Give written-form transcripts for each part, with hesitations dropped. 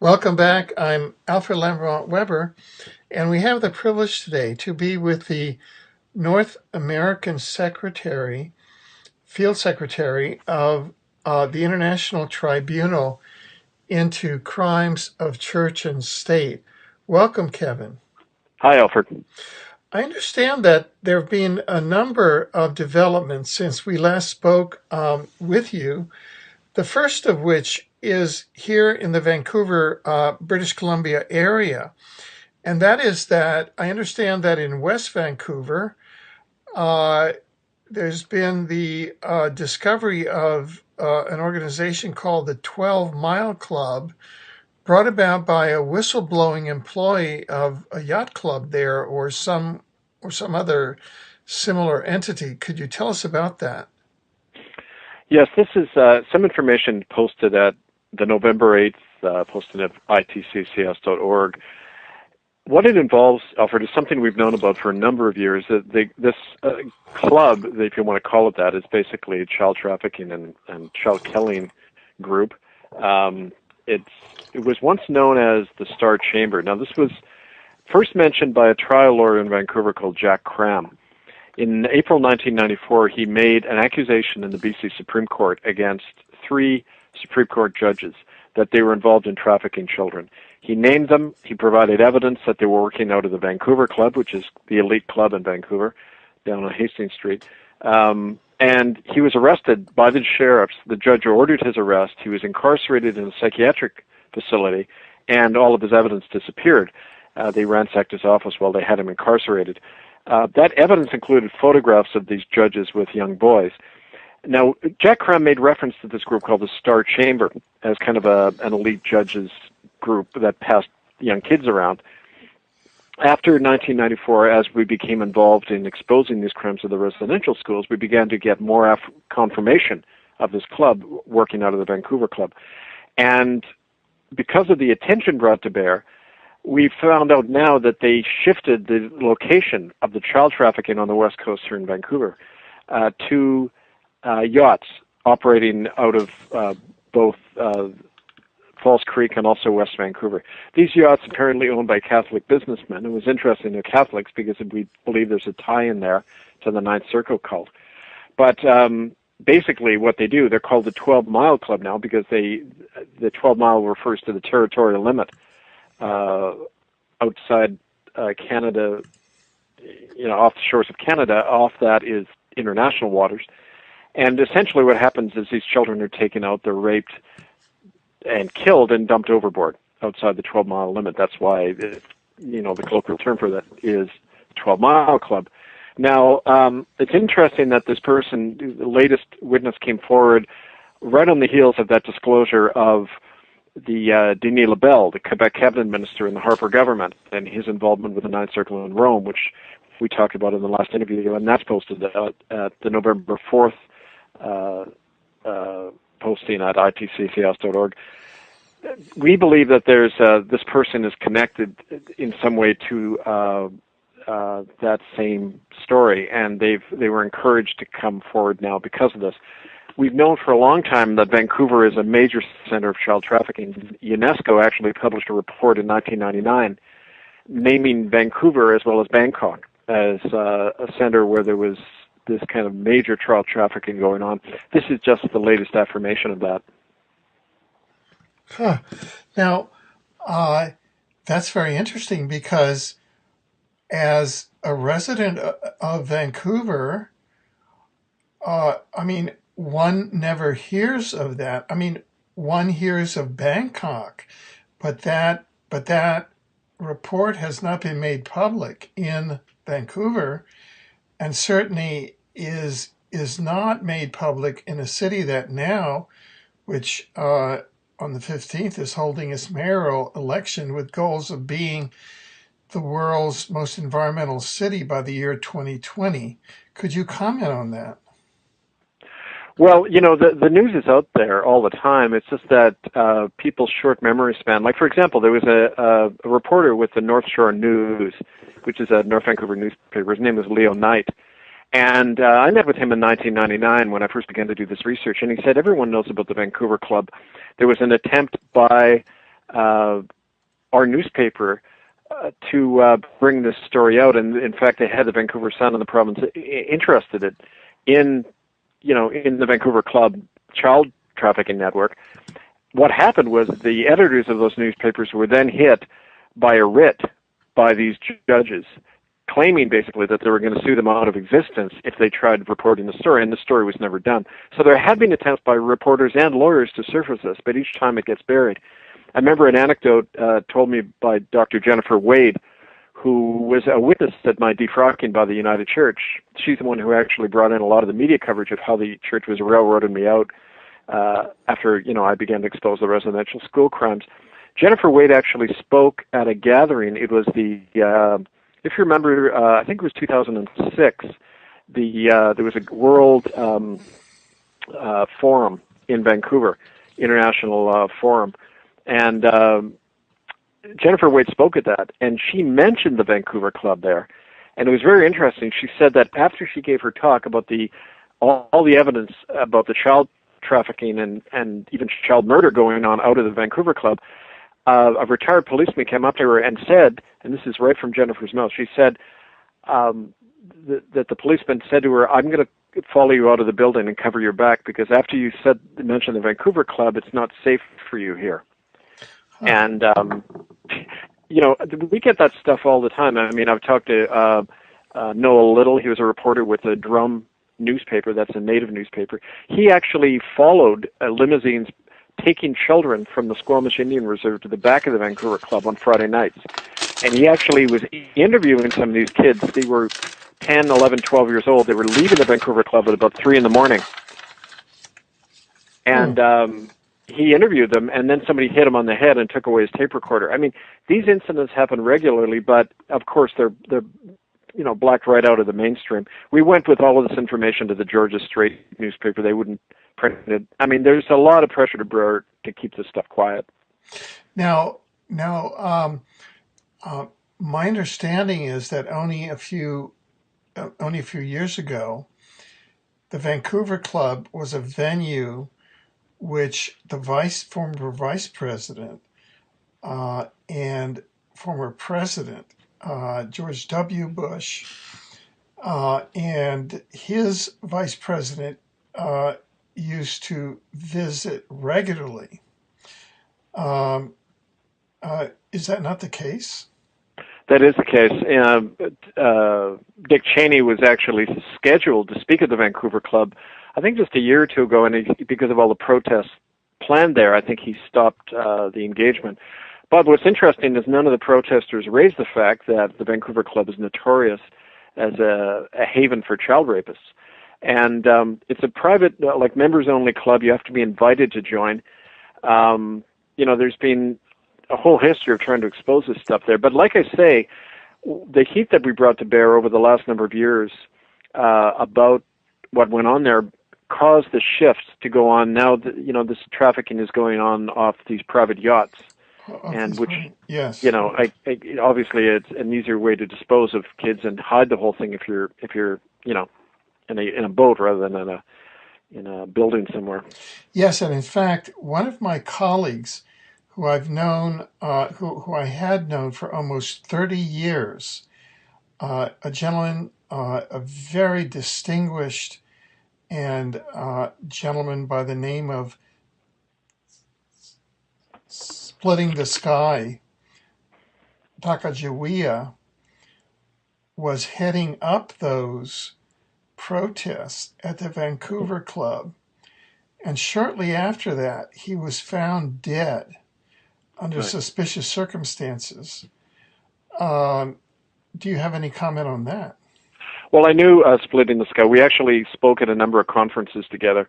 Welcome back. I'm Alfred Lambrot Weber, and we have the privilege today to be with the North American Secretary, Field Secretary of the International Tribunal into Crimes of Church and State. Welcome, Kevin. Hi, Alfred. I understand that there have been a number of developments since we last spoke with you. The first of which is here in the Vancouver, British Columbia area. And that is that I understand that in West Vancouver, uh, there's been the discovery of an organization called the 12 Mile Club, brought about by a whistleblowing employee of a yacht club there or some other similar entity. Could you tell us about that? Yes, this is some information posted at the November 8th, posted at itccs.org. What it involves, Alfred, is something we've known about for a number of years. This club, if you want to call it that, is basically a child trafficking and child killing group. It was once known as the Star Chamber. Now, this was first mentioned by a trial lawyer in Vancouver called Jack Cram. In April 1994, he made an accusation in the BC Supreme Court against three Supreme Court judges that they were involved in trafficking children. He named them. He provided evidence that they were working out of the Vancouver Club, which is the elite club in Vancouver, down on Hastings Street. And he was arrested by the sheriffs. The judge ordered his arrest. He was incarcerated in a psychiatric facility, and all of his evidence disappeared. They ransacked his office while they had him incarcerated. That evidence included photographs of these judges with young boys. Now, Jack Cram made reference to this group called the Star Chamber as kind of an elite judges group that passed young kids around. After 1994, as we became involved in exposing these crimes to the residential schools, we began to get more confirmation of this club working out of the Vancouver Club. And because of the attention brought to bear, we found out now that they shifted the location of the child trafficking on the west coast here in Vancouver to yachts operating out of both Falls Creek and also West Vancouver. These yachts apparently owned by Catholic businessmen. It was interesting, they're Catholics because we believe there's a tie in there to the Ninth Circle cult. But basically what they do, they're called the 12 Mile Club now because the 12 mile refers to the territorial limit outside Canada, off the shores of Canada. Off that is international waters. And essentially what happens is these children are taken out, they're raped and killed and dumped overboard outside the 12-mile limit. That's why, the colloquial term for that is 12 Mile Club. Now, it's interesting that this person, the latest witness, came forward right on the heels of that disclosure of the Denis Lebel, the Quebec cabinet minister in the Harper government, and his involvement with the Ninth Circle in Rome, which we talked about in the last interview, and that's posted at the November 4th posting at itccs.org. We believe that there's this person is connected in some way to that same story, and they were encouraged to come forward now because of this. We've known for a long time that Vancouver is a major center of child trafficking. UNESCO actually published a report in 1999 naming Vancouver as well as Bangkok as a center where there was this kind of major child trafficking going on. This is just the latest affirmation of that. Huh. Now, that's very interesting because as a resident of Vancouver, one never hears of that. One hears of Bangkok, but that report has not been made public in Vancouver, and certainly is not made public in a city that now, which on the 15th is holding its mayoral election with goals of being the world's most environmental city by the year 2020. Could you comment on that? Well, the news is out there all the time. It's just that people's short memory span. Like, for example, there was a reporter with the North Shore News, which is a North Vancouver newspaper. His name is Leo Knight. And I met with him in 1999 when I first began to do this research, and he said everyone knows about the Vancouver Club. There was an attempt by our newspaper to bring this story out. And in fact, they had the Vancouver Sun and the province interested in, in the Vancouver Club child trafficking network. What happened was the editors of those newspapers were then hit by a writ by these judges, claiming basically that they were going to sue them out of existence if they tried reporting the story, and the story was never done. So there had been attempts by reporters and lawyers to surface this, but each time it gets buried. I remember an anecdote told me by Dr. Jennifer Wade, who was a witness at my defrocking by the United Church. She's the one who actually brought in a lot of the media coverage of how the church was railroading me out after, I began to expose the residential school crimes. Jennifer Wade actually spoke at a gathering. It was if you remember, I think it was 2006, there was a world forum in Vancouver, international forum. And Jennifer Wade spoke at that, and she mentioned the Vancouver Club there. And it was very interesting. She said that after she gave her talk about all the evidence about the child trafficking and even child murder going on out of the Vancouver Club, a retired policeman came up to her and said, and this is right from Jennifer's mouth, she said that the policeman said to her, "I'm going to follow you out of the building and cover your back because after you mentioned the Vancouver Club, it's not safe for you here." Huh. And, we get that stuff all the time. I mean, I've talked to Noah Little. He was a reporter with the Drum newspaper. That's a native newspaper. He actually followed limousines taking children from the Squamish Indian Reserve to the back of the Vancouver Club on Friday nights. And he actually was interviewing some of these kids. They were 10, 11, 12 years old. They were leaving the Vancouver Club at about 3 in the morning. And he interviewed them, and then somebody hit him on the head and took away his tape recorder. I mean, these incidents happen regularly, but of course they're blacked right out of the mainstream. We went with all of this information to the Georgia Straight newspaper. They wouldn't print it. I mean, there's a lot of pressure to keep this stuff quiet. Now, my understanding is that only a few years ago, the Vancouver Club was a venue which the former vice president and former president George W. Bush and his vice president used to visit regularly. Is that not the case? That is the case. Dick Cheney was actually scheduled to speak at the Vancouver Club, I think just a year or two ago, and because of all the protests planned there, I think he stopped the engagement. But what's interesting is none of the protesters raised the fact that the Vancouver Club is notorious as a haven for child rapists. And it's a private, members-only club. You have to be invited to join. There's been a whole history of trying to expose this stuff there. But like I say, the heat that we brought to bear over the last number of years about what went on there caused the shift to go on. Now, this trafficking is going on off these private yachts. And which, yes, obviously it's an easier way to dispose of kids and hide the whole thing if you're in a boat rather than in a building somewhere. Yes, and in fact, one of my colleagues, who I've known, who I had known for almost 30 years, a gentleman, a very distinguished and gentleman by the name of Splitting the Sky, Sacagawea, was heading up those protests at the Vancouver Club. And shortly after that, he was found dead under suspicious circumstances. Do you have any comment on that? Well, I knew Splitting the Sky. We actually spoke at a number of conferences together.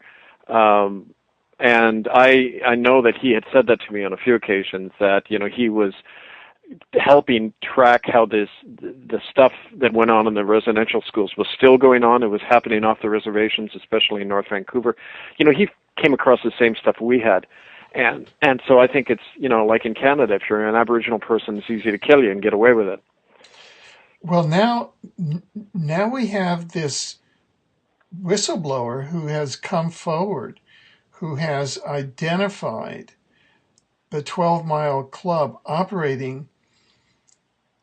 And I know that he had said that to me on a few occasions, that, he was helping track how the stuff that went on in the residential schools was still going on. It was happening off the reservations, especially in North Vancouver. He came across the same stuff we had. And so I think it's, like in Canada, if you're an Aboriginal person, it's easy to kill you and get away with it. Well, now we have this whistleblower who has come forward, who has identified the 12 Mile Club operating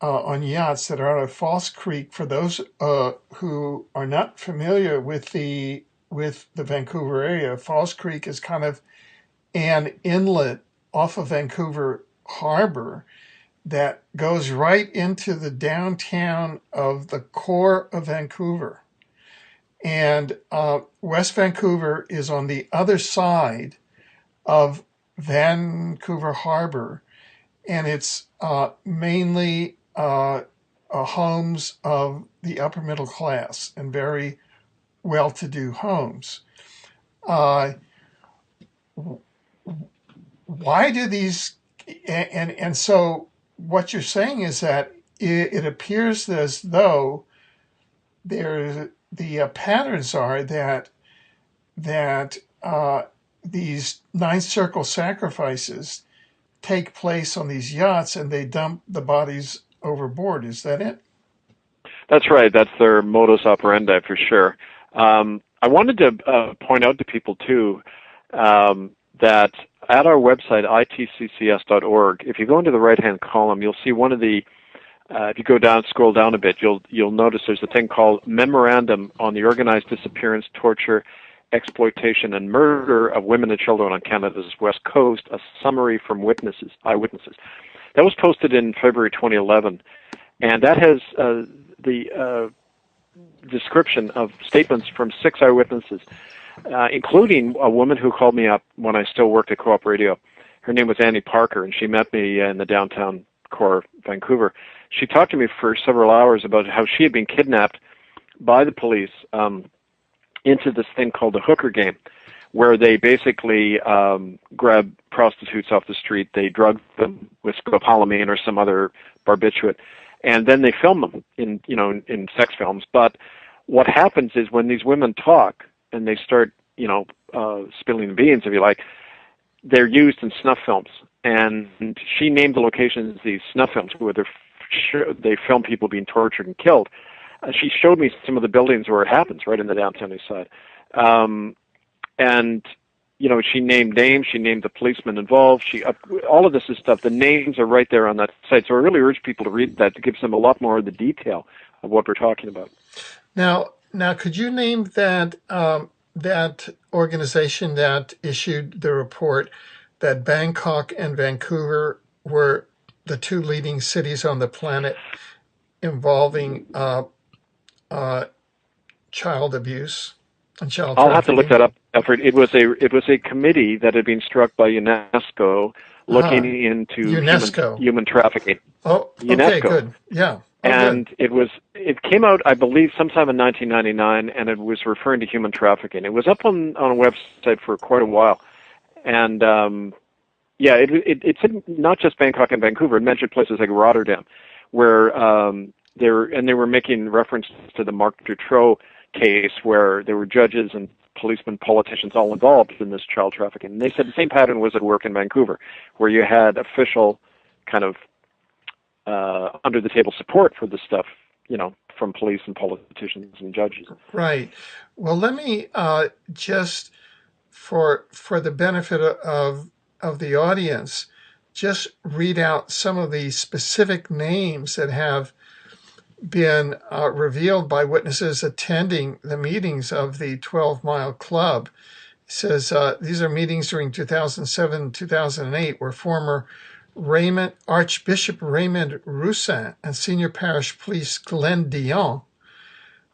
on yachts that are out of False Creek. For those who are not familiar with the Vancouver area, False Creek is kind of an inlet off of Vancouver Harbor that goes right into the downtown of the core of Vancouver. And West Vancouver is on the other side of Vancouver Harbor, and it's mainly homes of the upper middle class and very well-to-do homes. Why do these, and so what you're saying is that it appears as though the patterns are that these ninth circle sacrifices take place on these yachts and they dump the bodies overboard. Is that it? That's right. That's their modus operandi for sure. I wanted to point out to people too that at our website itccs.org, if you go into the right-hand column, you'll see one of the. If you go down, scroll down a bit, you'll notice there's a thing called Memorandum on the Organized Disappearance, Torture, Exploitation, and Murder of Women and Children on Canada's West Coast, a summary from eyewitnesses. That was posted in February 2011, and that has the description of statements from 6 eyewitnesses, including a woman who called me up when I still worked at Co-op Radio. Her name was Annie Parker, and she met me in the downtown core of Vancouver. She talked to me for several hours about how she had been kidnapped by the police into this thing called the hooker game, where they basically grab prostitutes off the street, they drug them with scopolamine or some other barbiturate, and then they film them in sex films. But what happens is when these women talk and they start spilling the beans, if you like, they're used in snuff films. And she named the locations these snuff films where they film people being tortured and killed. She showed me some of the buildings where it happens, right in the downtown east side. And she named names. She named the policemen involved. All of this is stuff. The names are right there on that site. So I really urge people to read that. It gives them a lot more of the detail of what we're talking about. Now, could you name that that organization that issued the report that Bangkok and Vancouver were the 2 leading cities on the planet involving child abuse and child trafficking? I'll have to look that up, Alfred. It was a committee that had been struck by UNESCO looking into human trafficking. Oh, UNESCO. Okay, good. Yeah. And it came out, I believe, sometime in 1999, and it was referring to human trafficking. It was up on a website for quite a while. And it said not just Bangkok and Vancouver. It mentioned places like Rotterdam, where they were making reference to the Marc Dutroux case, where there were judges and policemen, politicians all involved in this child trafficking. And they said the same pattern was at work in Vancouver, where you had official kind of under the table support for this stuff, from police and politicians and judges. Right. Well, let me just for the benefit of the audience, just read out some of the specific names that have been revealed by witnesses attending the meetings of the 12 Mile Club. It says these are meetings during 2007, 2008, where former Archbishop Raymond Roussin and Senior Parish Priest Glenn Dion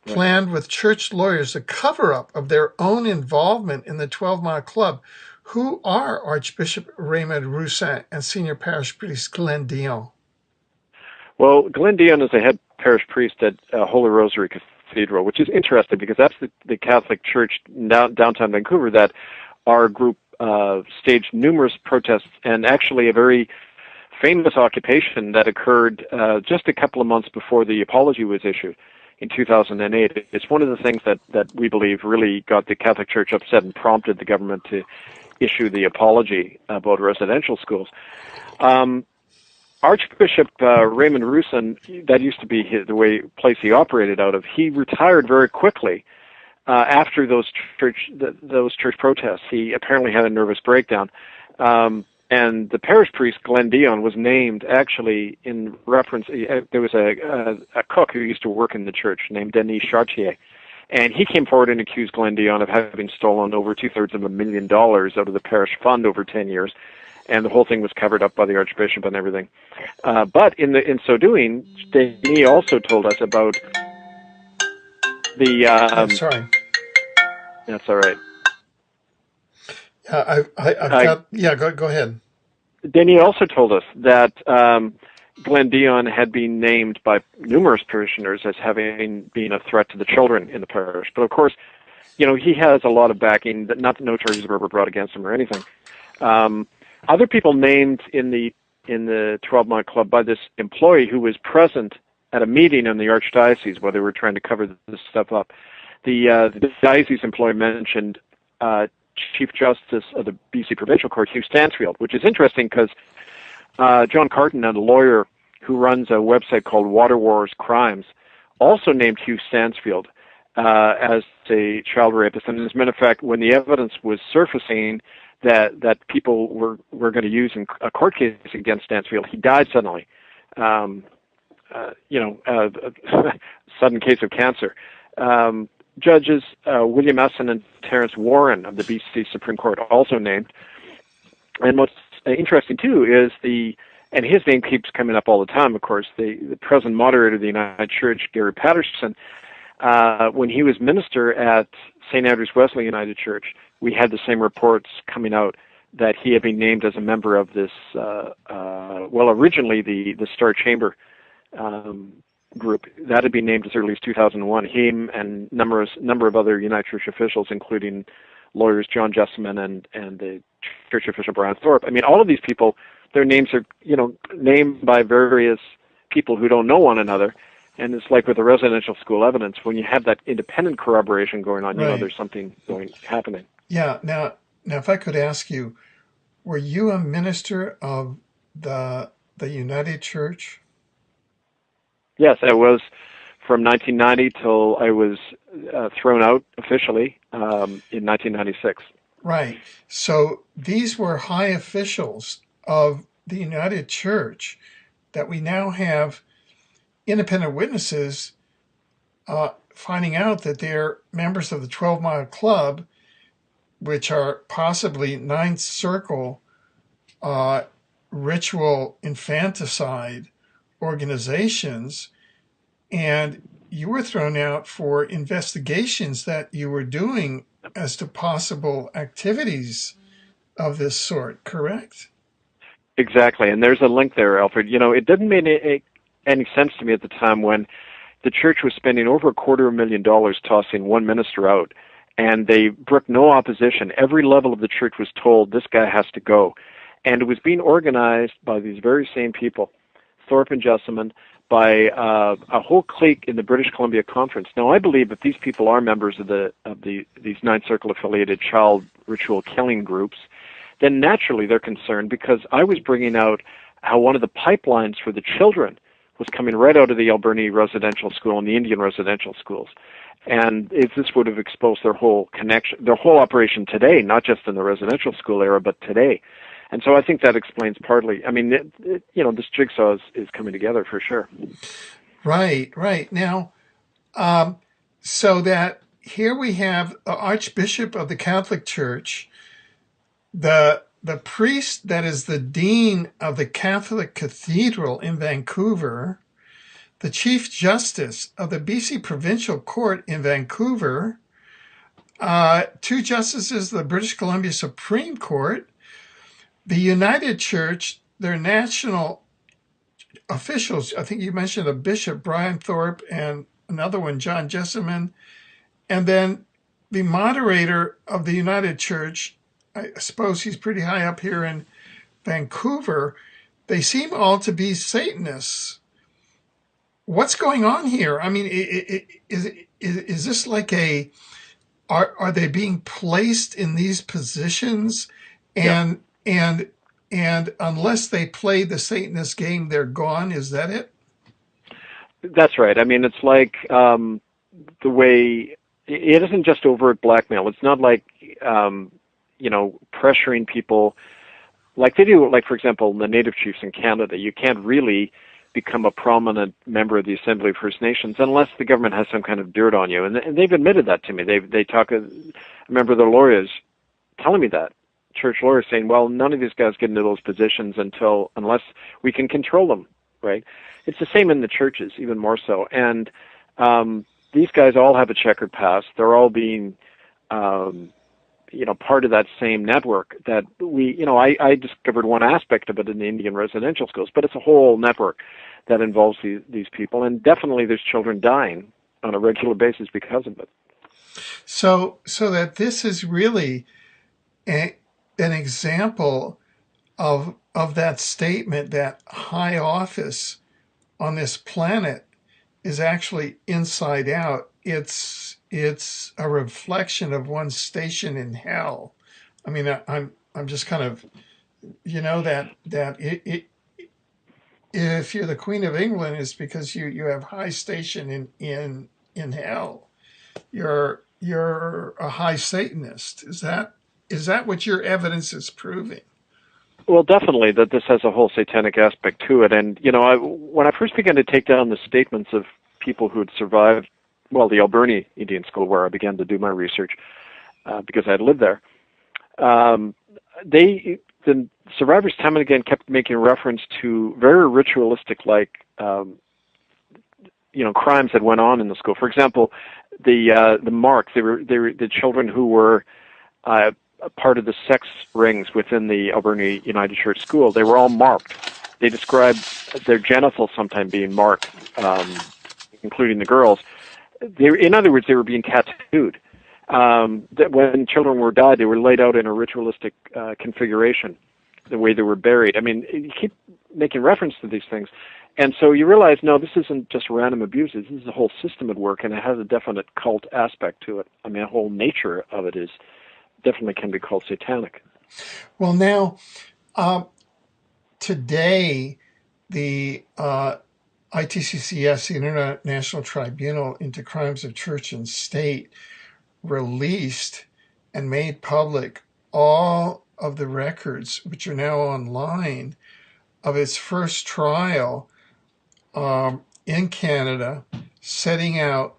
planned with church lawyers a cover-up of their own involvement in the 12 Mile Club. Who are Archbishop Raymond Roussin and Senior Parish Priest Glenn Dion? Well, Glenn Dion is the head parish priest at Holy Rosary Cathedral, which is interesting because that's the Catholic Church downtown Vancouver that our group staged numerous protests and actually a very famous occupation that occurred just a couple of months before the apology was issued in 2008. It's one of the things that we believe really got the Catholic Church upset and prompted the government to issue the apology about residential schools. Archbishop Raymond Roussin, that used to be the place he operated out of. He retired very quickly after those church protests. He apparently had a nervous breakdown. And the parish priest, Glenn Dion, was named actually in reference. There was a cook who used to work in the church named Denis Chartier, and he came forward and accused Glenn Dion of having stolen over $250,000 out of the parish fund over 10 years, and the whole thing was covered up by the archbishop and everything. But in so doing, Denis also told us about the. Sorry. That's all right. I've got. Yeah, go ahead. Denis also told us that Glenn Dion had been named by numerous parishioners as having been a threat to the children in the parish. But of course, he has a lot of backing. Not that no charges were ever brought against him or anything. Other people named in the 12-Mile Club by this employee who was present at a meeting in the archdiocese where they were trying to cover this stuff up. The diocese employee mentioned Chief Justice of the BC Provincial Court, Hugh Stansfield, which is interesting because John Carton, a lawyer who runs a website called Water Wars Crimes, also named Hugh Stansfield as a child rapist. And as a matter of fact, when the evidence was surfacing that people were going to use in a court case against Stansfield, he died suddenly. Sudden case of cancer. Judges William Esson and Terence Warren of the BC Supreme Court also named. And what's interesting too is and his name keeps coming up all the time, of course, the present moderator of the United Church, Gary Patterson, when he was minister at St. Andrew's Wesley United Church, we had the same reports coming out that he had been named as a member of this, originally the Star Chamber group. That had been named as early as 2001. Him and number of other United Church officials, including lawyers John Jessamine and the church official Brian Thorpe. I mean, all of these people, their names are, named by various people who don't know one another. And it's like with the residential school evidence, when you have that independent corroboration going on, Right. There's something happening. Yeah. Now, if I could ask you, were you a minister of the United Church? Yes, I was from 1990 till I was thrown out officially in 1996. Right. So these were high officials of the United Church that we now have independent witnesses finding out that they're members of the 12-Mile Club, which are possibly Ninth Circle ritual infanticide organizations, and you were thrown out for investigations that you were doing as to possible activities of this sort, correct? Exactly, and there's a link there, Alfred. It didn't make any sense to me at the time when the church was spending over $250,000 tossing one minister out, and they brooked no opposition. Every level of the church was told, this guy has to go. And it was being organized by these very same people, Thorpe and Jessamine, by a whole clique in the British Columbia Conference. Now, I believe that these people are members of these Ninth Circle affiliated child ritual killing groups. Then naturally they're concerned because I was bringing out how one of the pipelines for the children was coming right out of the Alberni residential school and the Indian residential schools. And this would have exposed their whole connection, their whole operation today, not just in the residential school era, but today. And so I think that explains partly. I mean, this jigsaw is coming together for sure. Right. Now, so that here we have the Archbishop of the Catholic Church, the priest that is the dean of the Catholic Cathedral in Vancouver, the Chief Justice of the BC Provincial Court in Vancouver, two justices of the British Columbia Supreme Court, the United Church, their national officials. I think you mentioned a bishop, Brian Thorpe, and another one, John Jessamine, and then the moderator of the United Church. I suppose he's pretty high up here in Vancouver. They seem all to be Satanists. What's going on here? I mean, is this like are they being placed in these positions? And unless they play the Satanist game, they're gone. Is that it? That's right. I mean, it's like the way it isn't just overt blackmail. It's not like pressuring people like they do, like for example, the Native chiefs in Canada, you can't really become a prominent member of the Assembly of First Nations unless the government has some kind of dirt on you, and they've admitted that to me. They talk. I remember the lawyers telling me that, church lawyers saying, "Well, none of these guys get into those positions unless we can control them." Right? It's the same in the churches, even more so. And these guys all have a checkered past. They're all being part of that same network that I discovered one aspect of it in the Indian residential schools, but it's a whole network that involves these people, and definitely there's children dying on a regular basis because of it. So that this is really an example of that statement that high office on this planet is actually inside out. It's a reflection of one's station in hell. I mean, I'm just kind of, that if you're the Queen of England, it's because you have high station in hell. You're a high Satanist. Is that what your evidence is proving? Well, definitely that this has a whole satanic aspect to it. And, when I first began to take down the statements of people who had survived, the Alberni Indian School, where I began to do my research, because I had lived there, the survivors time and again kept making reference to very ritualistic, crimes that went on in the school. For example, the marks, the children who were a part of the sex rings within the Alberni United Church School, they were all marked. They described their genitals sometimes being marked, including the girls. In other words, they were being tattooed. That when children were died, they were laid out in a ritualistic configuration, the way they were buried. I mean, you keep making reference to these things. And so you realize, no, this isn't just random abuses. This is a whole system at work, and it has a definite cult aspect to it. I mean, the whole nature of it is definitely can be called satanic. Well, now, today, the ITCCS, the International Tribunal into Crimes of Church and State, released and made public all of the records, which are now online, of its first trial in Canada, setting out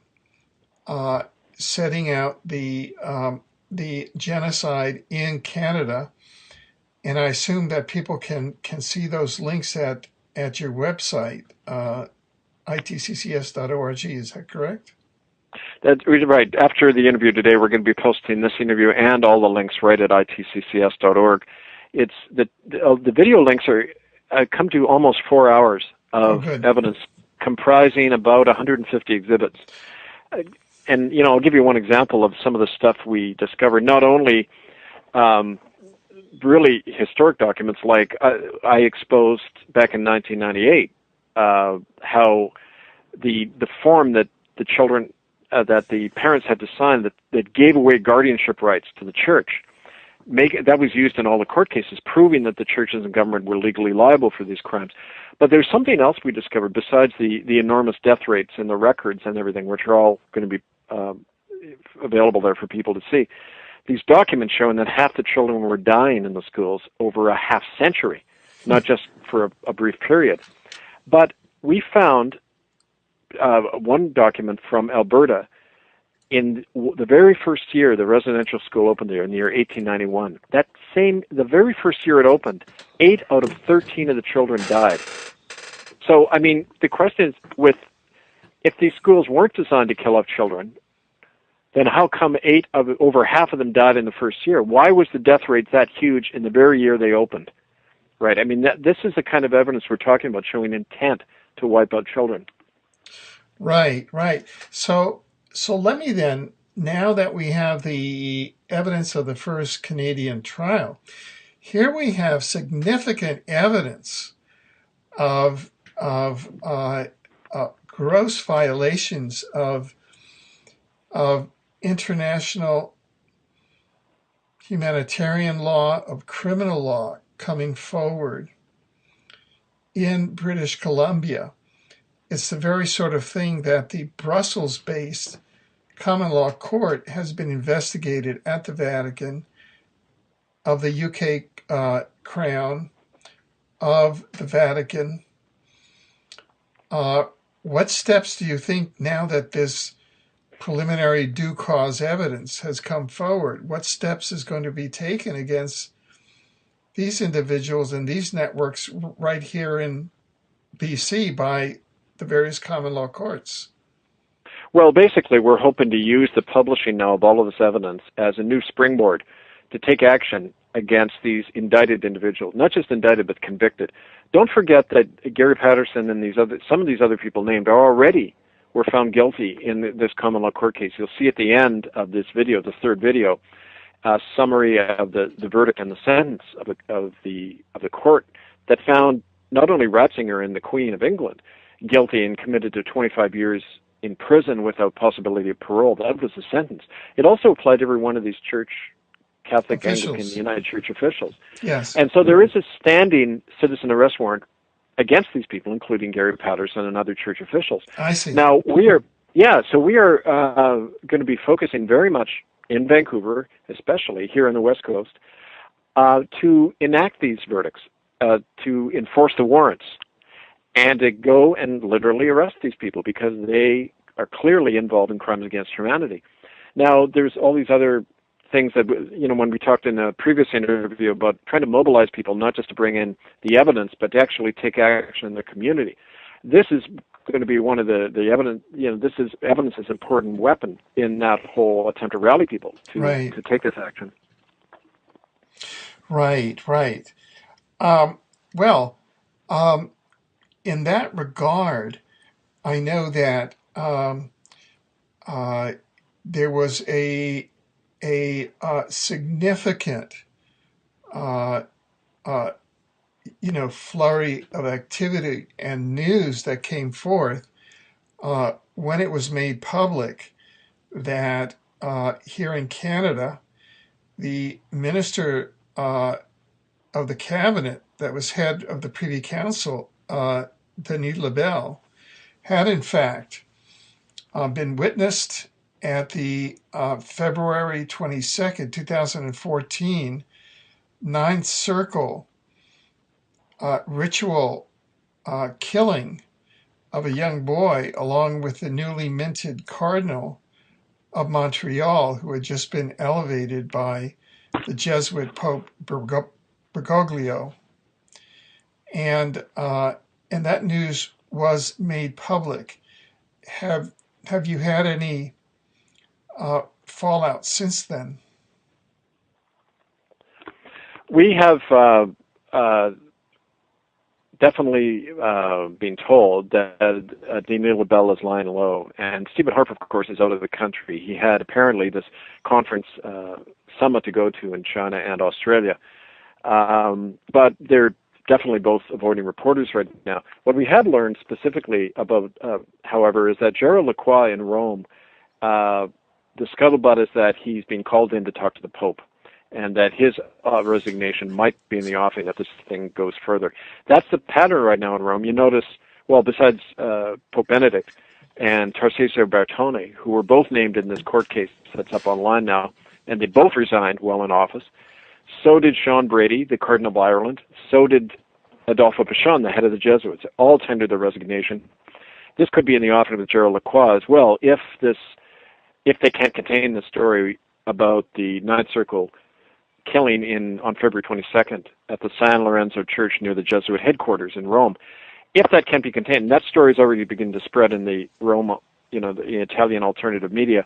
the genocide in Canada. And I assume that people can see those links at your website, itccs.org. Is that correct? That's right. After the interview today, we're going to be posting this interview and all the links right at itccs.org. It's the video links come to almost 4 hours of evidence comprising about 150 exhibits. And, I'll give you one example of some of the stuff we discovered. Not only really historic documents, like I exposed back in 1998 how the form that the children, that the parents had to sign that gave away guardianship rights to the church, that was used in all the court cases, proving that the churches and government were legally liable for these crimes. But there's something else we discovered besides the enormous death rates and the records and everything, which are all going to be available there for people to see. These documents showing that half the children were dying in the schools over a half century, not just for a brief period. But we found one document from Alberta in the very first year the residential school opened there, in the year 1891. The very first year it opened, 8 out of 13 of the children died. So, I mean, the question is, if these schools weren't designed to kill off children, then how come over half of them died in the first year? Why was the death rate that huge in the very year they opened? Right. I mean, this is the kind of evidence we're talking about, showing intent to wipe out children. Right. So let me then, now that we have the evidence of the first Canadian trial, here we have significant evidence of gross violations of international humanitarian law, of criminal law coming forward in British Columbia. It's the very sort of thing that the Brussels-based common law court has been investigated at the Vatican of the UK Crown, of the Vatican. What steps do you think, now that this preliminary due cause evidence has come forward, what steps is going to be taken against these individuals and these networks right here in BC by the various common law courts? Well, basically, we're hoping to use the publishing now of all of this evidence as a new springboard to take action against these indicted individuals, not just indicted, but convicted. Don't forget that Gary Patterson and some of these other people named were found guilty in this common law court case. You'll see at the end of this video, the third video, a summary of the verdict and the sentence of the court that found not only Ratzinger and the Queen of England guilty and committed to 25 years in prison without possibility of parole. That was the sentence. It also applied to every one of these Catholic, Anglican, United Church officials. Yes. And so there is a standing citizen arrest warrant against these people, including Gary Patterson and other church officials. I see. Now, we are going to be focusing very much in Vancouver, especially here on the West Coast, to enact these verdicts, to enforce the warrants, and to go and literally arrest these people because they are clearly involved in crimes against humanity. Now, there's all these other things that, when we talked in a previous interview about trying to mobilize people, not just to bring in the evidence, but to actually take action in the community. This is going to be one of the evidence, this is evidence as an important weapon in that whole attempt to rally people to take this action. Right. In that regard, I know that there was a significant, flurry of activity and news that came forth when it was made public that here in Canada, the minister of the cabinet that was head of the Privy Council, Denis Lebel, had in fact been witnessed at the February 22nd, 2014 Ninth Circle ritual killing of a young boy, along with the newly minted Cardinal of Montreal, who had just been elevated by the Jesuit Pope Bergoglio. And that news was made public. Have you had any fallout since then? We have definitely been told that Denis Lebel is lying low, and Stephen Harper, of course, is out of the country. He had apparently this conference summit to go to in China and Australia, but they're definitely both avoiding reporters right now. What we have learned specifically about, however, is that Gerald Lacroix in Rome, the scuttlebutt is that he's been called in to talk to the Pope, and that his resignation might be in the offing if this thing goes further. That's the pattern right now in Rome. You notice, well, besides Pope Benedict and Tarcisio Bertone, who were both named in this court case that's up online now, and they both resigned while in office. So did Sean Brady, the Cardinal of Ireland. So did Adolfo Pichon, the head of the Jesuits. All tendered their resignation. This could be in the offing with Gerald Lacroix as well, if they can't contain the story about the Ninth Circle killing on February 22nd at the San Lorenzo Church near the Jesuit headquarters in Rome. If that can't be contained, and that story is already beginning to spread in the Rome, the Italian alternative media.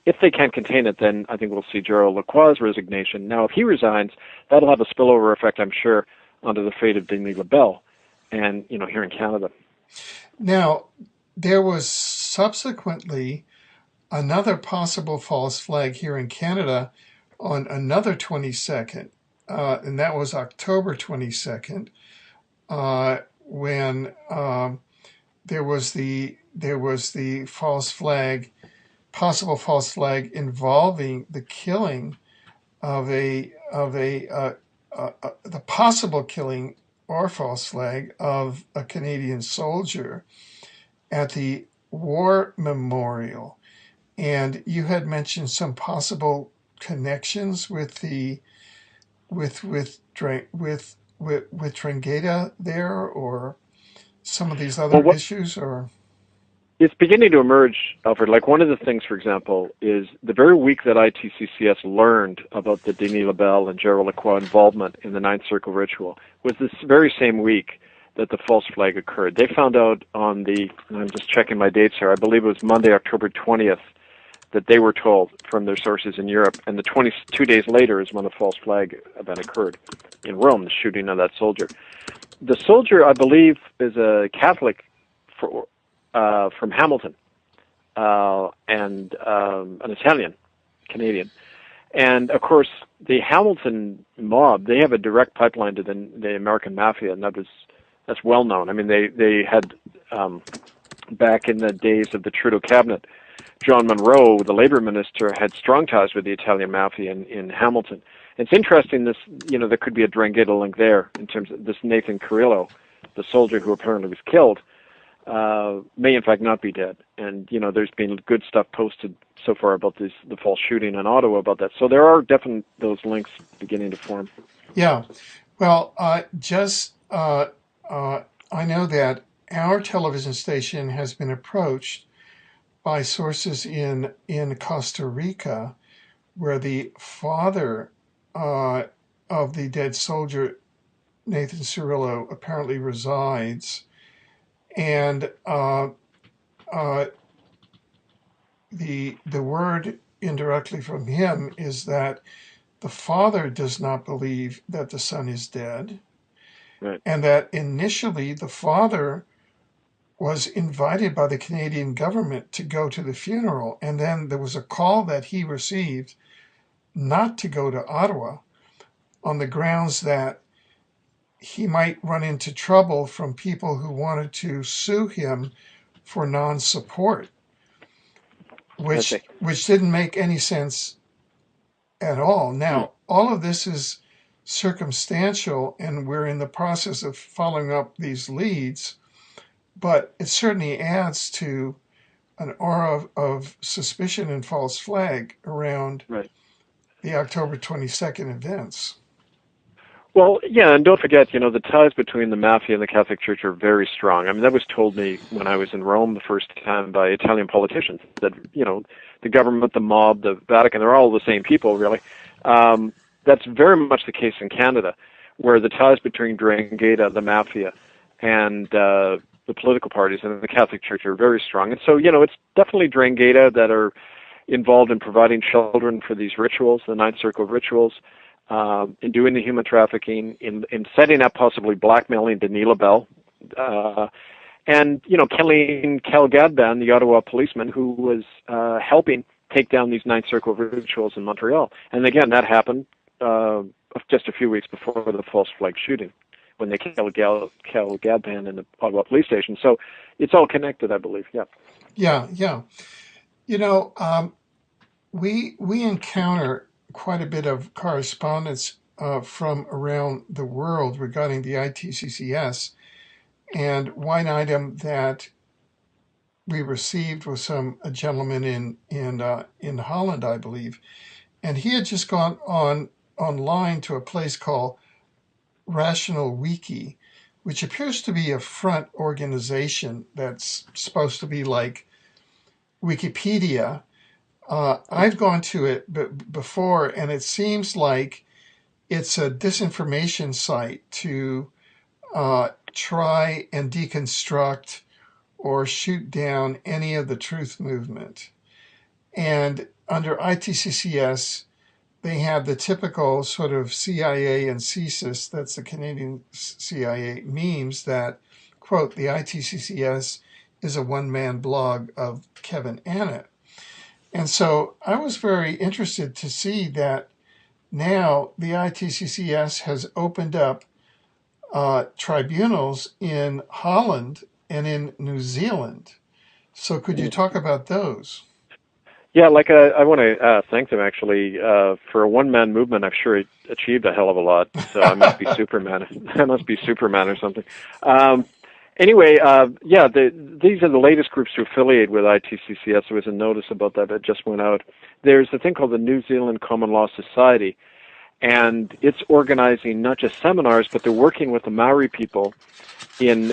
If they can't contain it, then I think we'll see Gerald Lacroix's resignation. Now, if he resigns, that'll have a spillover effect, I'm sure, onto the fate of Denis Lebel and, here in Canada. Now, there was subsequently another possible false flag here in Canada on another 22nd, and that was October 22nd, when there was the possible false flag involving the killing of the possible killing or false flag of a Canadian soldier at the War Memorial. And you had mentioned some possible connections with the with Drangheta there, or some of these other Well, what issues, or it's beginning to emerge, Alfred. Like one of the things, for example, is the very week that ITCCS learned about the Denis Labelle and Gerald Lacroix involvement in the Ninth Circle ritual was this very same week that the false flag occurred. They found out on the, and I'm just checking my dates here, I believe it was Monday, October 20th, that they were told from their sources in Europe, and the 22 days later is when the false flag event occurred in Rome, the shooting of that soldier. The soldier, I believe, is a Catholic from Hamilton and an Italian Canadian. And of course, the Hamilton mob, they have a direct pipeline to the American mafia, and that's well known. I mean, they had back in the days of the Trudeau cabinet, John Monroe, the labor minister, had strong ties with the Italian mafia in Hamilton. It's interesting, there could be a Drangheta link there in terms of this Nathan Carrillo, the soldier who apparently was killed, may in fact not be dead. And, there's been good stuff posted so far about the false shooting in Ottawa about that. So there are definitely those links beginning to form. yeah. Well, I know that our television station has been approached by sources in Costa Rica, where the father of the dead soldier Nathan Cirillo apparently resides, and the word indirectly from him is that the father does not believe that the son is dead, Right. and that initially the father was invited by the Canadian government to go to the funeral, and then there was a call that he received not to go to Ottawa on the grounds that he might run into trouble from people who wanted to sue him for non-support, which didn't make any sense at all. Now, all of this is circumstantial, and we're in the process of following up these leads, but it certainly adds to an aura of suspicion and false flag around Right. the October 22nd events. Well, yeah, and don't forget, the ties between the mafia and the Catholic Church are very strong. I mean, that was told me when I was in Rome the first time by Italian politicians, that, the government, the mob, the Vatican, they're all the same people, really. That's very much the case in Canada, where the ties between Drangheta, the mafia, and the political parties and the Catholic Church are very strong. And so, it's definitely Drangheta that are involved in providing children for these rituals, the Ninth Circle rituals, in doing the human trafficking, in setting up, possibly blackmailing Denis Labelle, and, killing Cal Gadban, the Ottawa policeman, who was helping take down these Ninth Circle rituals in Montreal. And again, that happened just a few weeks before the false flag shooting, when they killed Cal Gadban in the Ottawa police station. So it's all connected, I believe. Yeah. Yeah. We encounter quite a bit of correspondence from around the world regarding the ITCCS, and one item that we received was a gentleman in Holland, I believe, and he had just gone online to a place called Rational Wiki, which appears to be a front organization that's supposed to be like Wikipedia. I've gone to it before, and it seems like it's a disinformation site to try and deconstruct or shoot down any of the truth movement. And under ITCCS, they have the typical sort of CIA and CSIS, that's the Canadian CIA, memes that, quote, the ITCCS is a one-man blog of Kevin Annett. And so I was very interested to see that now the ITCCS has opened up tribunals in Holland and in New Zealand. So could you talk about those? Yeah, I want to thank them, actually. For a one-man movement, I'm sure it achieved a hell of a lot. So I must be Superman. I must be Superman or something. Anyway, these are the latest groups to affiliate with ITCCS. There was a notice about that just went out. There's a thing called the New Zealand Common Law Society, and it's organizing not just seminars, but they're working with the Maori people in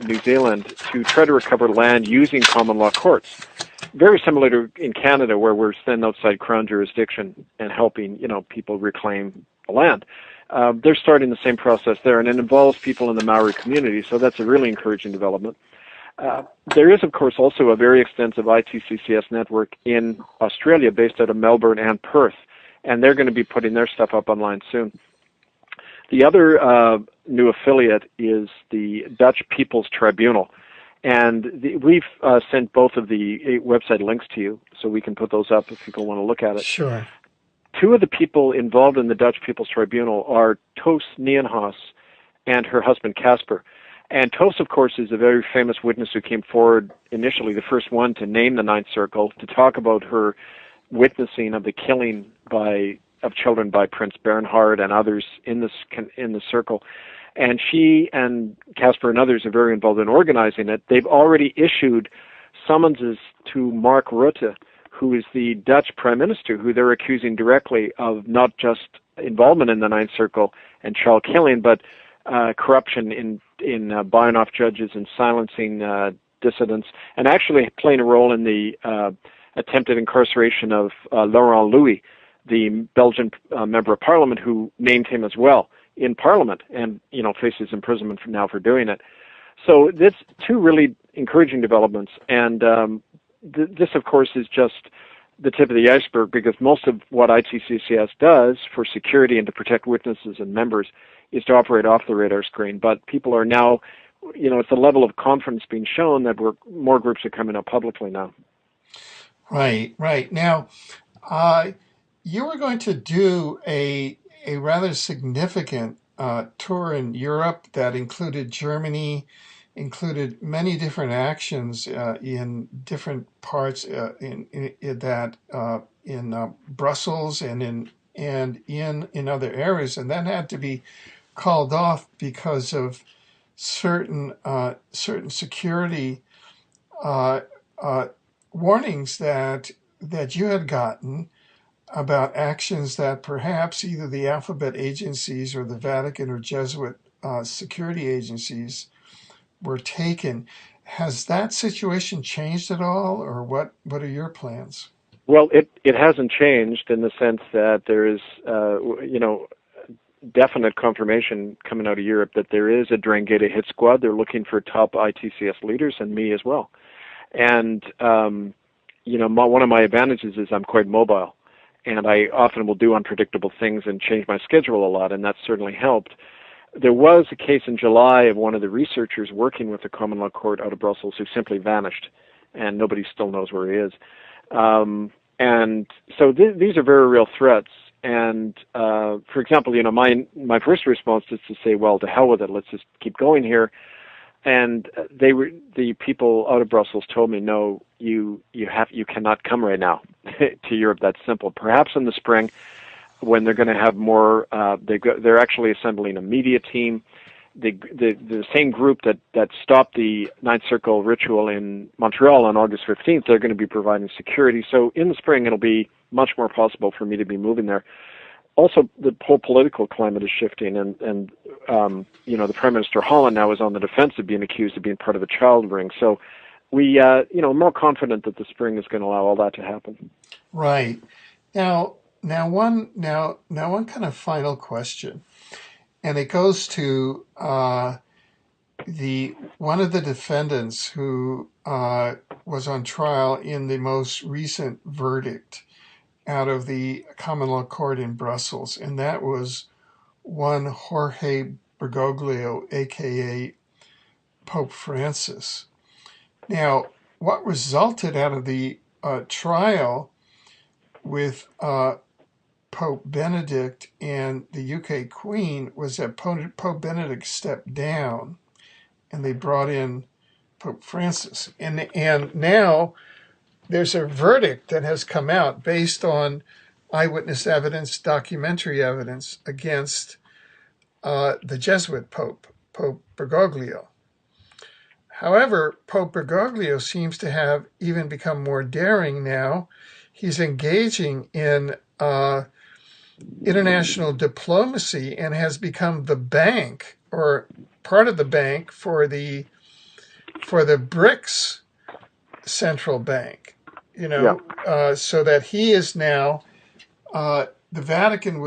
New Zealand to try to recover land using common law courts. Very similar to in Canada, where we're then outside Crown jurisdiction and helping, people reclaim the land. They're starting the same process there, and it involves people in the Maori community, so that's a really encouraging development. There is, of course, also a very extensive ITCCS network in Australia based out of Melbourne and Perth, and they're going to be putting their stuff up online soon. The other new affiliate is the Dutch People's Tribunal, and we've sent both of the website links to you, so we can put those up if people want to look at it. Sure. Two of the people involved in the Dutch People's Tribunal are Toos Nieuwenhuis and her husband Casper. And Toos, of course, is a very famous witness who came forward initially, the first one to name the Ninth Circle, to talk about her witnessing of the killing of children by Prince Bernhard and others in the circle. And she and Casper and others are very involved in organizing it. They've already issued summonses to Mark Rutte, who is the Dutch Prime Minister, who they're accusing directly of not just involvement in the Ninth Circle and child killing, but corruption in buying off judges and silencing dissidents, and actually playing a role in the attempted incarceration of Laurent Louis, the Belgian member of Parliament, who named him as well in Parliament, and faces imprisonment for doing it. So that's two really encouraging developments, and this, of course, is just the tip of the iceberg, because most of what ITCCS does for security and to protect witnesses and members is to operate off the radar screen. But people are now, it's a level of confidence being shown that more groups are coming up publicly now. Right. Now, you were going to do a rather significant tour in Europe that included Germany, included many different actions in different parts in Brussels and in other areas, and that had to be called off because of certain security warnings that you had gotten about actions that perhaps either the alphabet agencies or the Vatican or Jesuit security agencies were taken. Has that situation changed at all, or what are your plans? Well, it hasn't changed in the sense that there is, definite confirmation coming out of Europe that there is a Drangheta hit squad. They're looking for top ITCS leaders, and me as well. And, one of my advantages is I'm quite mobile, and I often will do unpredictable things and change my schedule a lot, and that's certainly helped. There was a case in July of one of the researchers working with the Common Law Court out of Brussels who simply vanished, and nobody still knows where he is. And so these are very real threats. And for example, my first response is to say, well, to hell with it, let's just keep going here. And the people out of Brussels told me, no, you cannot come right now to Europe. That's simple. Perhaps in the spring, when they're going to have more, they're actually assembling a media team. The same group that stopped the Ninth Circle ritual in Montreal on August 15th, they're going to be providing security. So in the spring, it'll be much more possible for me to be moving there. Also, the whole political climate is shifting, and the Prime Minister Holland now is on the defense of being accused of being part of a child ring. So we, more confident that the spring is going to allow all that to happen. Right. Now one kind of final question, and it goes to one of the defendants who was on trial in the most recent verdict out of the Common Law Court in Brussels, and that was one Jorge Bergoglio, aka Pope Francis. Now, what resulted out of the trial with Pope Benedict and the UK Queen was that Pope Benedict stepped down, and they brought in Pope Francis, and now there's a verdict that has come out based on eyewitness evidence, documentary evidence against the Jesuit Pope Bergoglio. However, Pope Bergoglio seems to have even become more daring now. He's engaging in international diplomacy and has become the bank or part of the bank for the BRICS central bank. Yeah. So that he is now the Vatican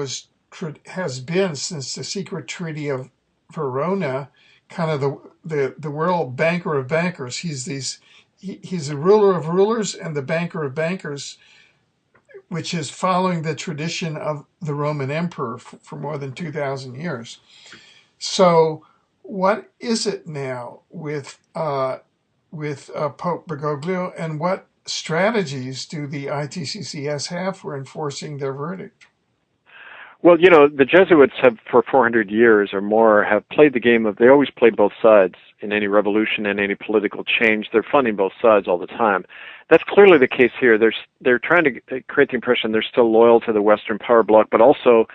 has been since the secret treaty of Verona, kind of the world banker of bankers. He's the ruler of rulers and the banker of bankers, which is following the tradition of the Roman emperor for more than 2,000 years. So, what is it now with Pope Bergoglio, and what strategies do the ITCCS have for enforcing their verdict? Well, the Jesuits have, for 400 years or more, have played the game they always play both sides in any revolution and any political change. They're funding both sides all the time. That's clearly the case here. They're trying to create the impression they're still loyal to the Western power bloc, but also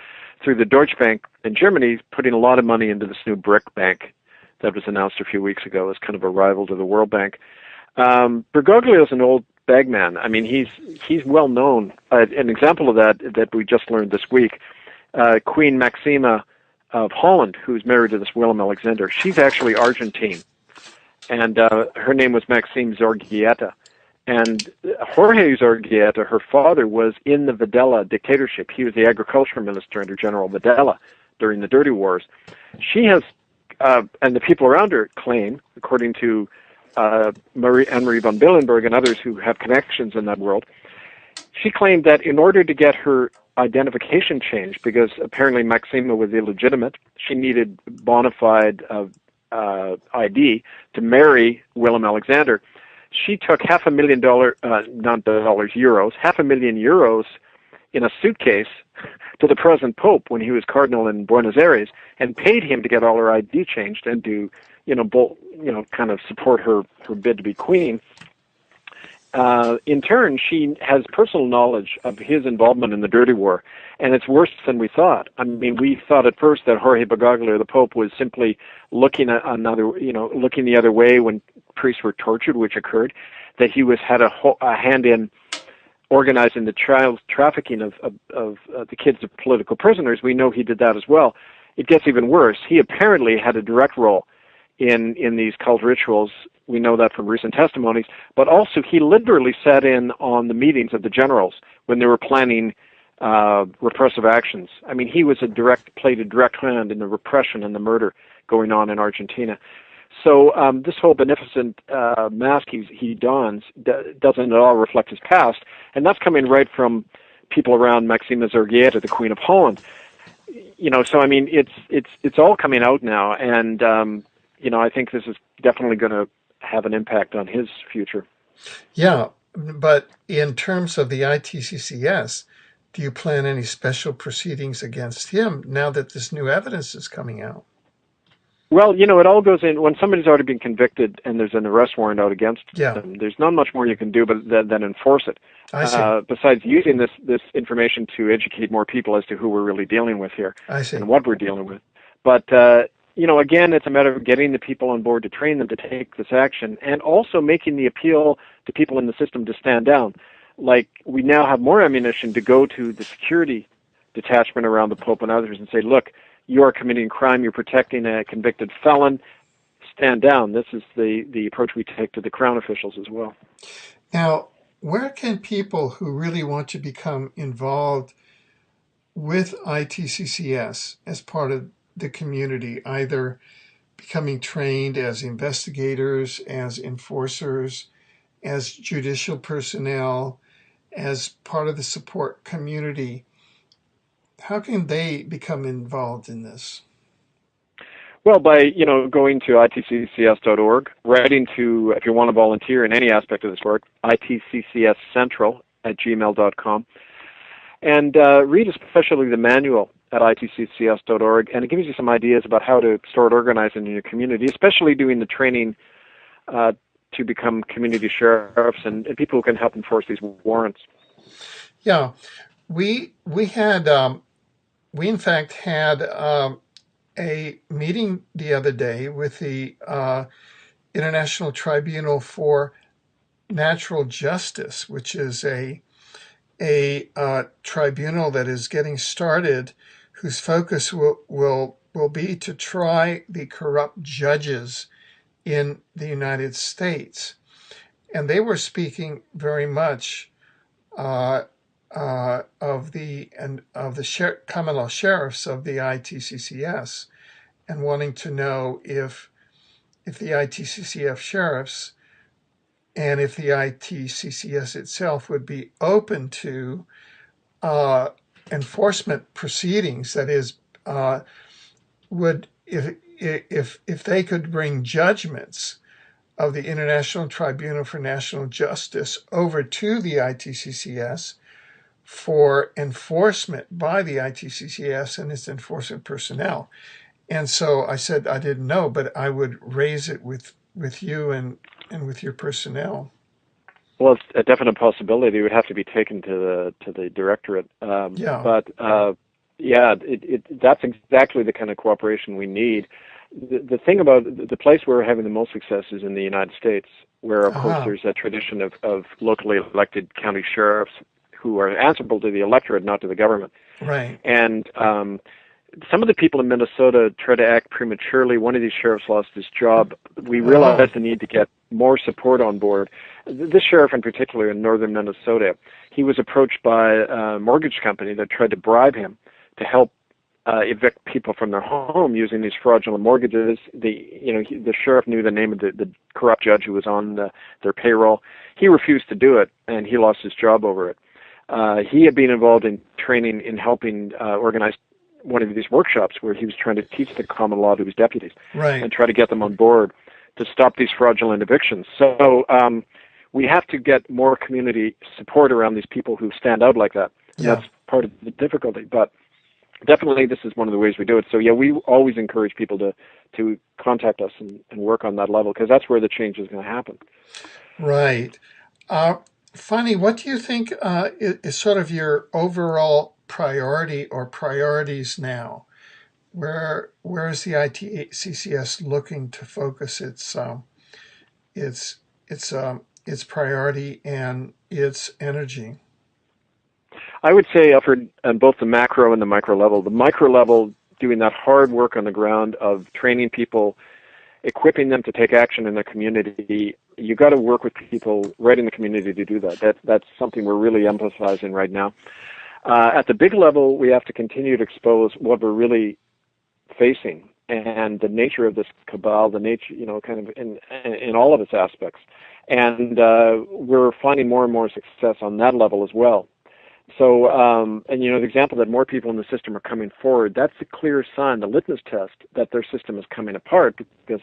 through the Deutsche Bank in Germany, putting a lot of money into this new BRIC bank that was announced a few weeks ago as kind of a rival to the World Bank. Bergoglio is an old bagman. I mean, he's well known. An example of that we just learned this week. Queen Maxima of Holland, who's married to this Willem Alexander. She's actually Argentine, and her name was Maxime Zorreguieta. And Jorge Zorreguieta, her father, was in the Videla dictatorship. He was the agriculture minister under General Videla during the Dirty Wars. She has, and the people around her claim, according to Anne-Marie von Billenberg and others who have connections in that world, she claimed that in order to get her identification changed, because apparently Maxima was illegitimate, she needed bona fide ID to marry Willem Alexander. She took €500,000 in a suitcase to the present Pope when he was cardinal in Buenos Aires, and paid him to get all her ID changed and to, kind of support her bid to be queen. In turn, she has personal knowledge of his involvement in the Dirty War, and it's worse than we thought. I mean, we thought at first that Jorge Bergoglio, the Pope, was simply looking the other way when priests were tortured, which occurred, that he had a hand in organizing the child trafficking of the kids of political prisoners. We know he did that as well. It gets even worse. He apparently had a direct role in these cult rituals. We know that from recent testimonies. But also, he literally sat in on the meetings of the generals when they were planning repressive actions. I mean, he played a direct hand in the repression and the murder going on in Argentina. So this whole beneficent mask he dons doesn't at all reflect his past, and that's coming right from people around Maxima Zorreguieta, the Queen of Holland. So I mean, it's all coming out now, and I think this is definitely going to have an impact on his future. Yeah, but in terms of the ITCCS, do you plan any special proceedings against him now that this new evidence is coming out? Well, it all goes in when somebody's already been convicted and there's an arrest warrant out against them. There's not much more you can do but than enforce it. I see. Besides using this information to educate more people as to who we're really dealing with here and what we're dealing with. But again, it's a matter of getting the people on board to train them to take this action, and also making the appeal to people in the system to stand down. Like, we now have more ammunition to go to the security detachment around the Pope and others and say, look, you are committing crime, you're protecting a convicted felon, stand down. This is the approach we take to the Crown officials as well. Now, where can people who really want to become involved with ITCCS as part of the community, either becoming trained as investigators, as enforcers, as judicial personnel, as part of the support community, how can they become involved in this? Well, by going to itccs.org, writing to, if you want to volunteer in any aspect of this work, itccscentral@gmail.com, and read especially the manual at itccs.org, and it gives you some ideas about how to start organizing in your community, especially doing the training to become community sheriffs and people who can help enforce these warrants. Yeah, we in fact had a meeting the other day with the International Tribunal for Natural Justice, which is a a tribunal that is getting started, whose focus will be to try the corrupt judges in the United States. And they were speaking very much of the common law sheriffs of the ITCCS, and wanting to know if the ITCCF sheriffs and if the ITCCS itself would be open to enforcement proceedings. That is, would if they could bring judgments of the International Tribunal for National Justice over to the ITCCS for enforcement by the ITCCS and its enforcement personnel. And so I said I didn't know, but I would raise it with you and with your personnel. Well, it's a definite possibility. It would have to be taken to the directorate. Yeah. But yeah, that's exactly the kind of cooperation we need. The thing about the place where we're having the most success is in the United States, where, of course, there's a tradition of locally elected county sheriffs who are answerable to the electorate, not to the government. Right. And some of the people in Minnesota try to act prematurely. One of these sheriffs lost his job. We realized the need to get more support on board. This sheriff in particular in northern Minnesota, he was approached by a mortgage company that tried to bribe him to help evict people from their home using these fraudulent mortgages. The sheriff knew the name of the corrupt judge who was on their payroll. He refused to do it, and he lost his job over it. He had been involved in training in helping organize one of these workshops where he was trying to teach the common law to his deputies and try to get them on board to stop these fraudulent evictions. So we have to get more community support around these people who stand out like that. And that's part of the difficulty. But definitely this is one of the ways we do it. So yeah, we always encourage people to contact us and work on that level, because that's where the change is going to happen. Right. Fanny, what do you think is sort of your overall priority or priorities now? Where is the ITCCS looking to focus its priority and its energy? I would say, Alfred, on both the macro and the micro level. The micro level, doing that hard work on the ground of training people, equipping them to take action in the community. You got to work with people right in the community to do that. That's something we're really emphasizing right now. At the big level, we have to continue to expose what we're really facing and the nature of this cabal, the nature, kind of in all of its aspects. And we're finding more and more success on that level as well. So, the example that more people in the system are coming forward, that's a clear sign, the litmus test, that their system is coming apart, because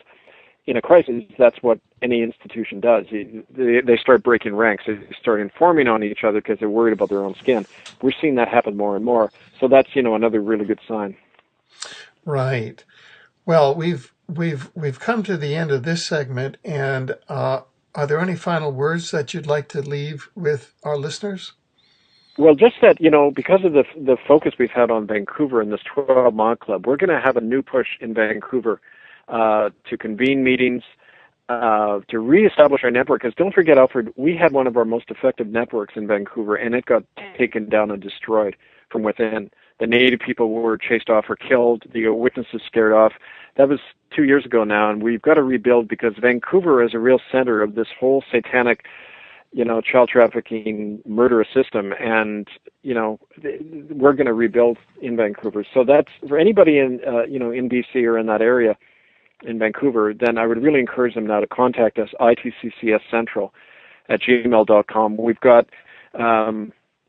in a crisis, that's what any institution does. They start breaking ranks. They start informing on each other because they're worried about their own skin. We're seeing that happen more and more. So that's, another really good sign. Right. Well, we've come to the end of this segment, and are there any final words that you'd like to leave with our listeners? Well, just that, because of the focus we've had on Vancouver and this 12-mile club, we're going to have a new push in Vancouver to convene meetings, to reestablish our network. Because don't forget, Alfred, we had one of our most effective networks in Vancouver, and it got taken down and destroyed from within. The Native people were chased off or killed. The witnesses scared off. That was 2 years ago now, and we've got to rebuild, because Vancouver is a real center of this whole satanic child trafficking, murderous system, and we're going to rebuild in Vancouver. So that's for anybody in in BC or in that area in Vancouver. Then I would really encourage them now to contact us, itccscentral@gmail.com. We've got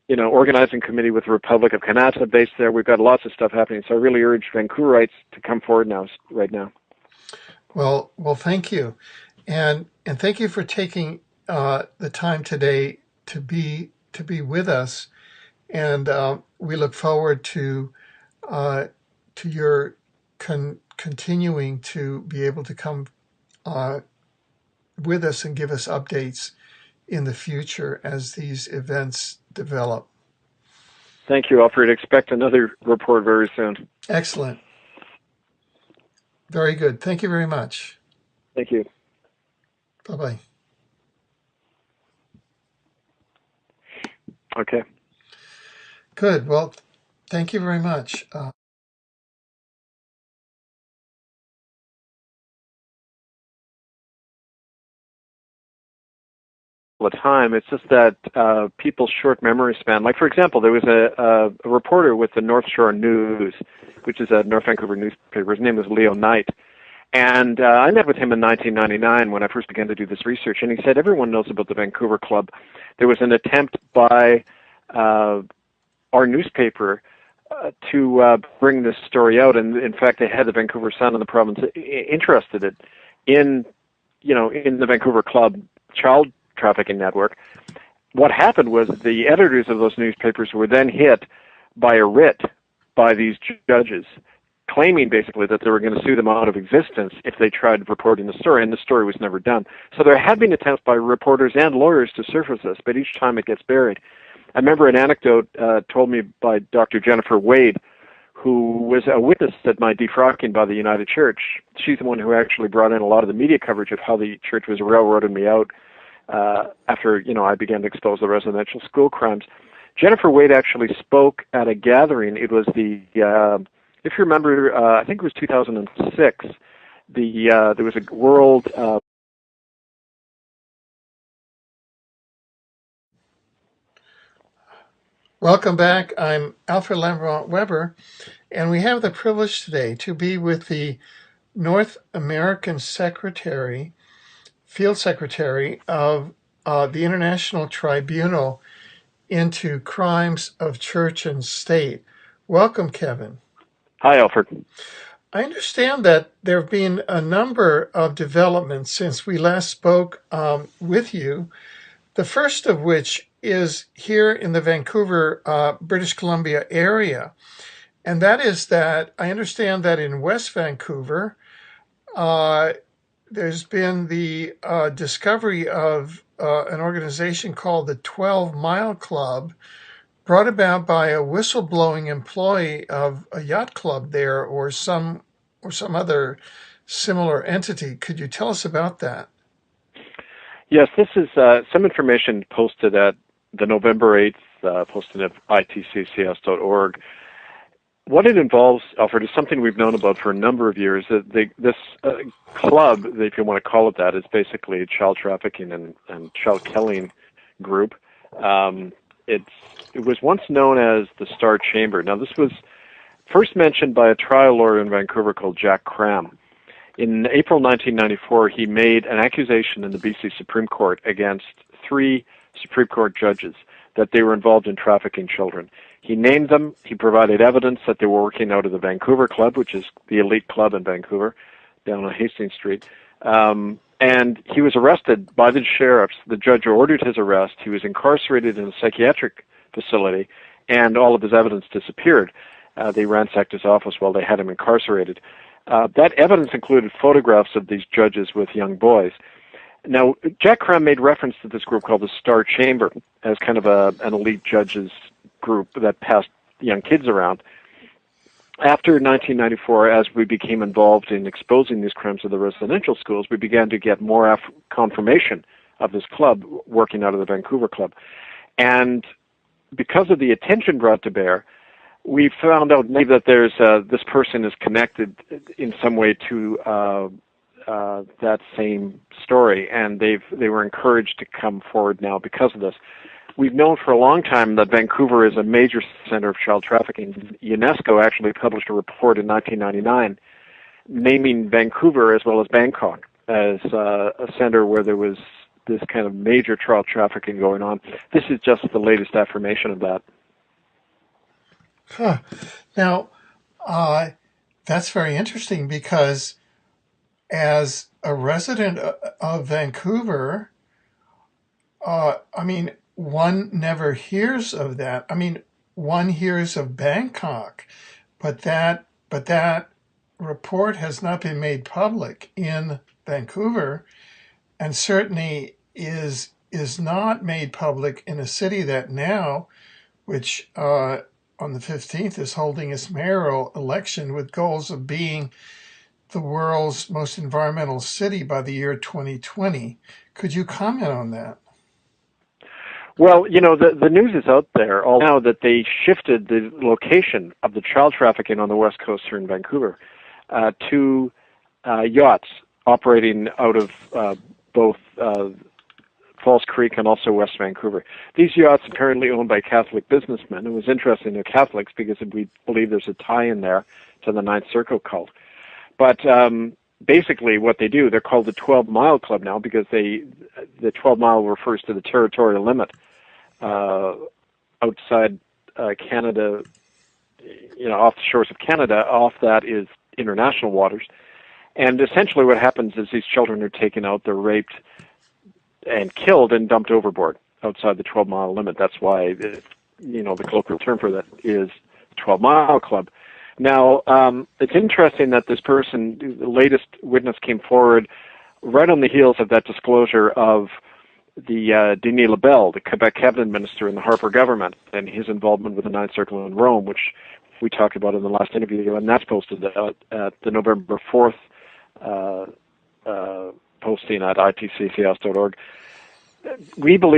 organizing committee with the Republic of Canada based there. We've got lots of stuff happening. So I really urge Vancouverites to come forward right now. Well, thank you, and thank you for taking the time today to be with us, and we look forward to your continuing to be able to come with us and give us updates in the future as these events develop. Thank you, Alfred. Expect another report very soon. Excellent. Very good. Thank you very much. Thank you. Bye-bye. Okay. Good. Well, thank you very much. The time. It's just that people's short memory span. Like, for example, there was a reporter with the North Shore News, which is a North Vancouver newspaper. His name was Leo Knight. And I met with him in 1999 when I first began to do this research, and he said everyone knows about the Vancouver Club. There was an attempt by our newspaper to bring this story out, and in fact, they had the Vancouver Sun and the province interested in the Vancouver Club child trafficking network. What happened was the editors of those newspapers were then hit by a writ by these judges, claiming basically that they were going to sue them out of existence if they tried reporting the story, and the story was never done. So there have been attempts by reporters and lawyers to surface this, but each time it gets buried. I remember an anecdote told me by Dr. Jennifer Wade, who was a witness at my defrocking by the United Church. She's the one who actually brought in a lot of the media coverage of how the church was railroading me out after I began to expose the residential school crimes. Jennifer Wade actually spoke at a gathering. It was if you remember, I think it was 2006. There was a world. Welcome back. I'm Alfred Lambrot Weber, and we have the privilege today to be with the North American Field Secretary of the International Tribunal into Crimes of Church and State. Welcome, Kevin. Hi, Alfred. I understand that there have been a number of developments since we last spoke with you, the first of which is here in the Vancouver, British Columbia area. And that is that I understand that in West Vancouver, there's been the discovery of an organization called the 12 Mile Club, brought about by a whistleblowing employee of a yacht club there or some other similar entity. Could you tell us about that? Yes, this is some information posted at the November 8th posting of itccs.org. What it involves, Alfred, is something we've known about for a number of years. This club, if you want to call it that, is basically a child trafficking and child killing group. It was once known as the Star Chamber. Now, this was first mentioned by a trial lawyer in Vancouver called Jack Cram. In April 1994, he made an accusation in the BC Supreme Court against 3 Supreme Court judges that they were involved in trafficking children. He named them. He provided evidence that they were working out of the Vancouver Club, which is the elite club in Vancouver, down on Hastings Street. And he was arrested by the sheriffs. The judge ordered his arrest. He was incarcerated in a psychiatric facility, and all of his evidence disappeared. They ransacked his office while they had him incarcerated. That evidence included photographs of these judges with young boys. Now, Jack Cram made reference to this group called the Star Chamber as kind of an elite judges group that passed young kids around. After 1994, as we became involved in exposing these crimes of the residential schools, we began to get more confirmation of this club working out of the Vancouver Club. And because of the attention brought to bear, we found out maybe that there's this person is connected in some way to that same story, and they were encouraged to come forward now because of this. We've known for a long time that Vancouver is a major center of child trafficking. UNESCO actually published a report in 1999 naming Vancouver as well as Bangkok as a center where there was this kind of major child trafficking going on. This is just the latest affirmation of that. Huh. Now, that's very interesting because as a resident of Vancouver, one never hears of that. One hears of Bangkok, but that report has not been made public in Vancouver, and certainly is not made public in a city that now, which on the 15th is holding its mayoral election with goals of being the world's most environmental city by the year 2020. Could you comment on that? Well, the news is out there all now that they shifted the location of the child trafficking on the west coast here in Vancouver to yachts operating out of both Falls Creek and also West Vancouver. These yachts apparently owned by Catholic businessmen. It was interesting, they're Catholics because we believe there's a tie-in there to the Ninth Circle cult. But basically what they do, they're called the 12 Mile Club now because the 12 mile refers to the territorial limit outside Canada, off the shores of Canada. Off that is international waters. And essentially what happens is these children are taken out, they're raped and killed and dumped overboard outside the 12 mile limit. That's why, the colloquial term for that is 12 Mile Club. Now, it's interesting that this person, the latest witness, came forward right on the heels of that disclosure of the Denis Lebel, the Quebec cabinet minister in the Harper government, and his involvement with the Ninth Circle in Rome, which we talked about in the last interview, and that's posted at the November 4th posting at itccs.org. We believe